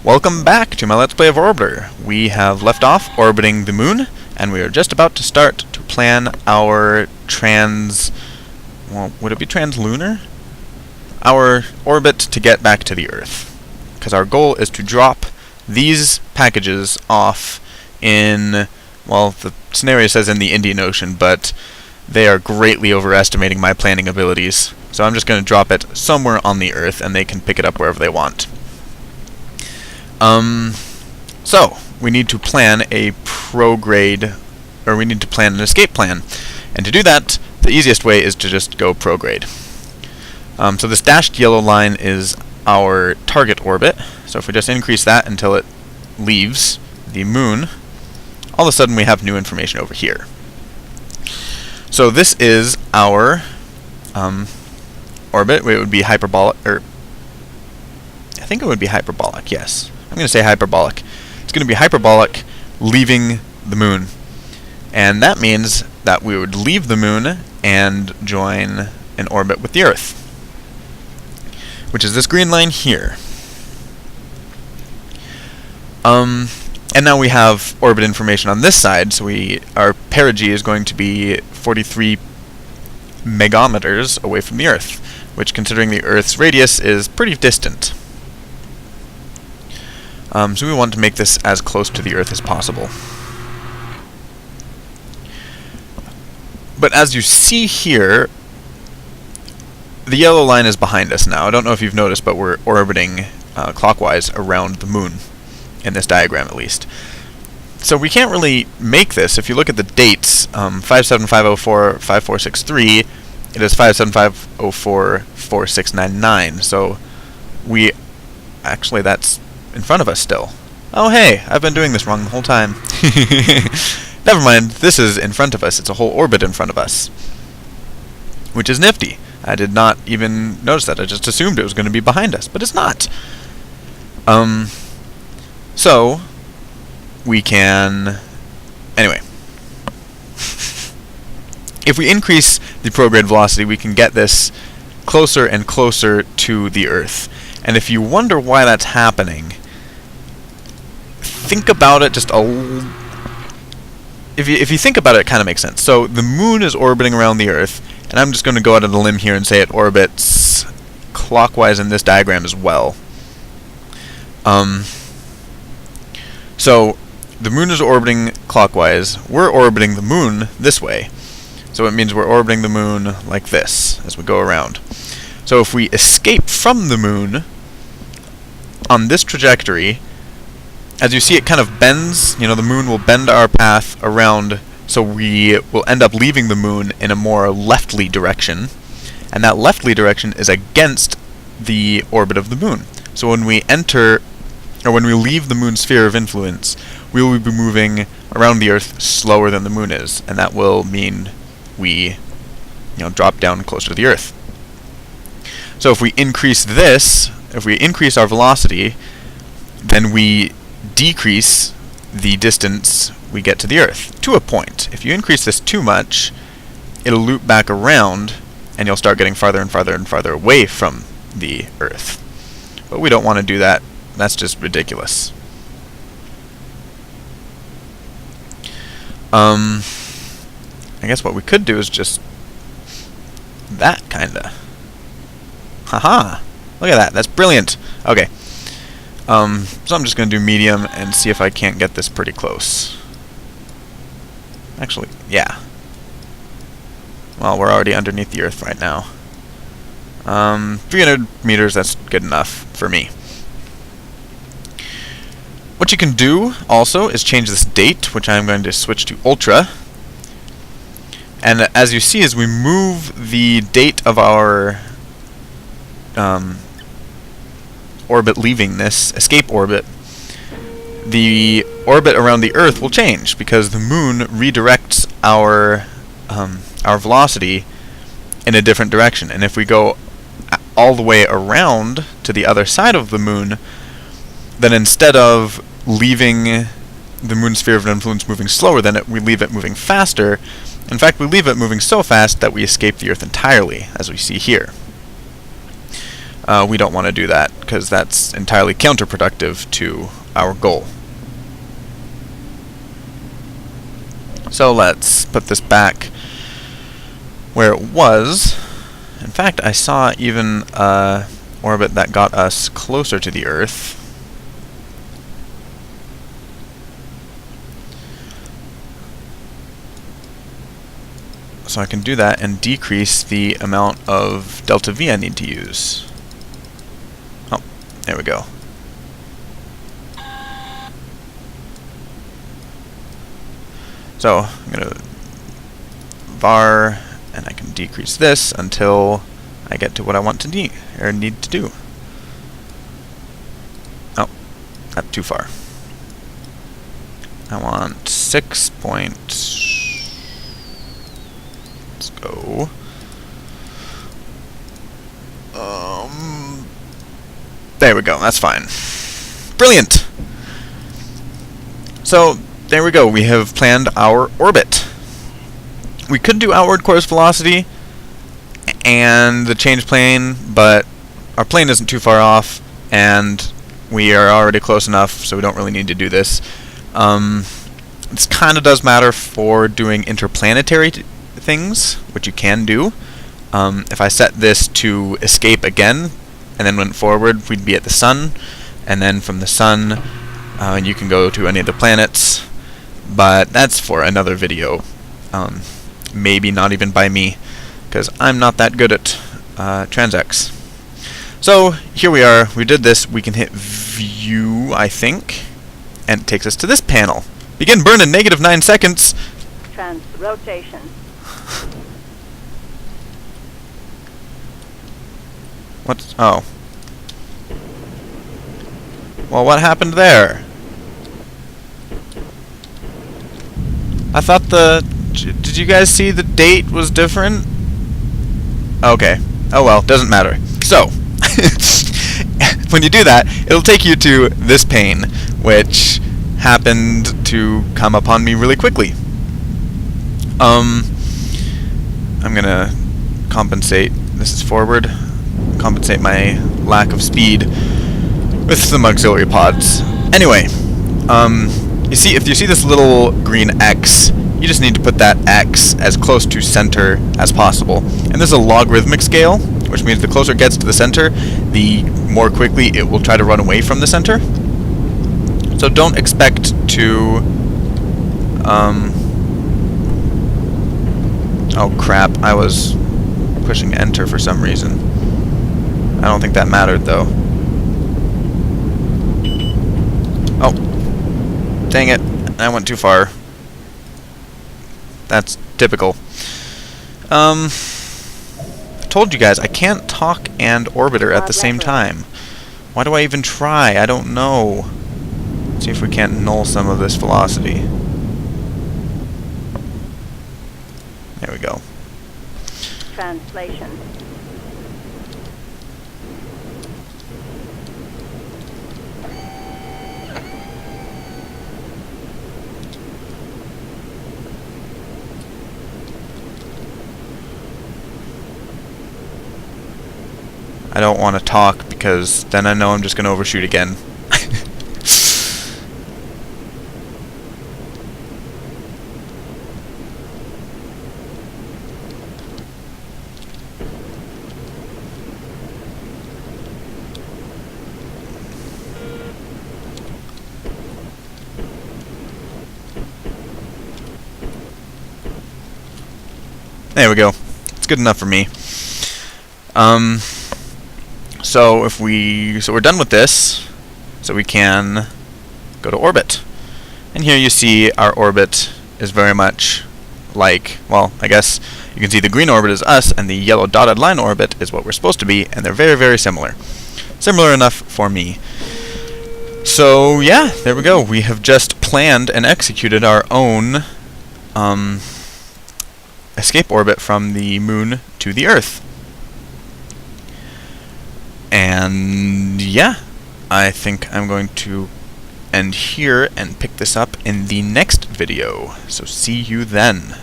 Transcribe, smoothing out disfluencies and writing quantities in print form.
Welcome back to my Let's Play of Orbiter. We have left off orbiting the moon, and we are just about to start to plan our would it be translunar? Our orbit to get back to the Earth. Because our goal is to drop these packages off in, well, the scenario says in the Indian Ocean, but they are greatly overestimating my planning abilities. So I'm just going to drop it somewhere on the Earth, and they can pick it up wherever they want. So, we need to plan a prograde, or we need to plan an escape plan. And to do that, the easiest way is to just go prograde. So this dashed yellow line is our target orbit. So if we just increase that until it leaves the moon, all of a sudden we have new information over here. So this is our orbit. It would be hyperbolic, or I think it would be hyperbolic, yes. I'm going to say hyperbolic. It's going to be hyperbolic leaving the moon. And that means that we would leave the moon and join an orbit with the Earth, which is this green line here. And now we have orbit information on this side, so our perigee is going to be 43 megameters away from the Earth, which, considering the Earth's radius, is pretty distant. So we want to make this as close to the Earth as possible. But as you see here, the yellow line is behind us now. I don't know if you've noticed, but we're orbiting clockwise around the moon, in this diagram at least. So we can't really make this. If you look at the dates, 57504, 5463, it is 57504, 4699. So actually that's in front of us still. Oh hey, I've been doing this wrong the whole time. Never mind, this is in front of us. It's a whole orbit in front of us, which is nifty. I did not even notice that. I just assumed it was going to be behind us, but it's not. So we can... Anyway. If we increase the prograde velocity, we can get this closer and closer to the Earth. And if you wonder why that's happening, think about it just if you think about it, it kind of makes sense. So the moon is orbiting around the Earth, and I'm just going to go out on a limb here and say it orbits clockwise in this diagram as well. So the moon is orbiting clockwise. We're orbiting the moon this way. So it means we're orbiting the moon like this as we go around. So if we escape from the moon on this trajectory, as you see, it kind of bends. You know, the moon will bend our path around, so we will end up leaving the moon in a more leftly direction. And that leftly direction is against the orbit of the moon. So when we enter, or when we leave the moon's sphere of influence, we will be moving around the Earth slower than the moon is. And that will mean we, drop down closer to the Earth. So if we increase this, if we increase our velocity, then we decrease the distance we get to the Earth, to a point. If you increase this too much, it'll loop back around, and you'll start getting farther and farther and farther away from the Earth. But we don't want to do that. That's just ridiculous. I guess what we could do is just that, kinda. Haha! Look at that, that's brilliant! Okay. So I'm just going to do medium and see if I can't get this pretty close. Actually, yeah. Well, we're already underneath the Earth right now. 300 meters, that's good enough for me. What you can do, also, is change this date, which I'm going to switch to Ultra. And as you see, as we move the date of our orbit leaving this escape orbit, the orbit around the Earth will change, because the moon redirects our velocity in a different direction. And if we go all the way around to the other side of the moon, then instead of leaving the moon's sphere of influence moving slower than it, we leave it moving faster. In fact, we leave it moving so fast that we escape the Earth entirely, as we see here. we don't want to do that, because that's entirely counterproductive to our goal. So let's put this back where it was. In fact, I saw even an orbit that got us closer to the Earth. So I can do that and decrease the amount of delta V I need to use. Oh, there we go. So I'm going to var, and I can decrease this until I get to what I want to need to do. Oh, not too far. I want 6 point. Let's go. There we go. That's fine. Brilliant. So there we go. We have planned our orbit. We could do outward course velocity and the change plane, but our plane isn't too far off, and we are already close enough, so we don't really need to do this. This kind of does matter for doing interplanetary things, which you can do. If I set this to escape again, and then went forward, we'd be at the sun, and then from the sun, you can go to any of the planets, but that's for another video. Maybe not even by me, because I'm not that good at TransX. So here we are. We did this. We can hit view, I think, and it takes us to this panel. Begin burn in -9 seconds. Trans rotation. What's... oh. Well, what happened there? I thought the... did you guys see the date was different? Okay. Oh well, doesn't matter. So, when you do that, it'll take you to this pane, which happened to come upon me really quickly. I'm gonna compensate. This is forward. Compensate my lack of speed with some auxiliary pods. Anyway, you see, if you see this little green X, you just need to put that X as close to center as possible. And this is a logarithmic scale, which means the closer it gets to the center, the more quickly it will try to run away from the center. So don't expect to... oh crap, I was pushing enter for some reason. I don't think that mattered though. Oh. Dang it, I went too far. That's typical. I told you guys, I can't talk and orbiter at the same time. Why do I even try? I don't know. Let's see if we can't null some of this velocity. There we go. Translation. I don't want to talk because then I know I'm just going to overshoot again. There we go. It's good enough for me. So we're done with this, so we can go to orbit. And here you see our orbit is very much like, well, I guess you can see the green orbit is us, and the yellow dotted line orbit is what we're supposed to be, and they're very, very similar. Similar enough for me. So yeah, there we go. We have just planned and executed our own escape orbit from the moon to the Earth. And yeah, I think I'm going to end here and pick this up in the next video. So see you then.